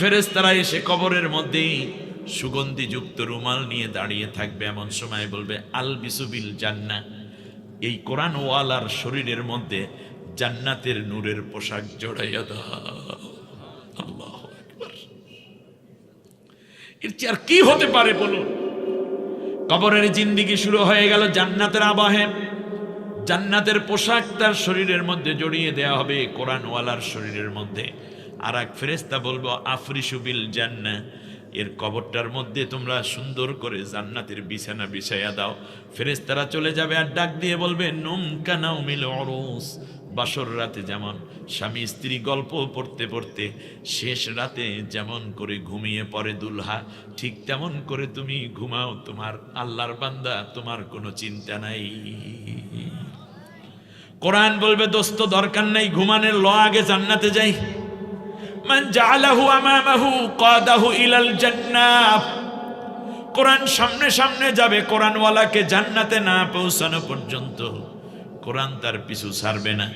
ফেরেশতারা এসে কবরের মধ্যে সুগন্ধিযুক্ত রুমাল নিয়ে দাঁড়িয়ে থাকবে। এমন সময় বলবে আল বিসুবিল জান্নাহ, এই কোরআন ওয়ালার শরীরের মধ্যে জান্নাতের নূরের পোশাক জড়াইয়া দাও। আল্লাহু আকবার। এর চেয়ে আর কি হতে পারে বলুন? কবরের জিন্দেগি শুরু হয়ে গেল জান্নাতের আবাহে। জান্নাতের পোশাক তার শরীরের মধ্যে জড়িয়ে দেয়া হবে কোরআন ওয়ালার শরীরের মধ্যে। আর এক ফেরেশতা বলবো আফরিশু বিল জান্নাহ, এর কবরটার মধ্যে তোমরা সুন্দর করে জান্নাতের বিছানা বিছাইয়া দাও। ফেরেশতারা চলে যাবে আর ডাক দিয়ে বলবে নুম কানাউমিল উরুস, বাসর রাতে যেমন স্বামী স্ত্রী গল্প পড়তে পড়তে শেষ রাতে যেমন করে ঘুমিয়ে পড়ে দুলহা, ঠিক তেমন করে তুমি ঘুমাও তোমার আল্লাহর বান্দা, তোমার কোনো চিন্তা নাই। কোরআন বলবে দোস্ত দরকার নাই ঘুমানোর, ল আগে জান্নাতে যাই। মান জাআলাহু আমামাহু কাদাহু ইলাল জান্নাহ, কোরআন সামনে সামনে যাবে, কোরআনওয়ালাকে জান্নাতে না পৌঁছানো পর্যন্ত কোরআন তার পিছু ছাড়বে না।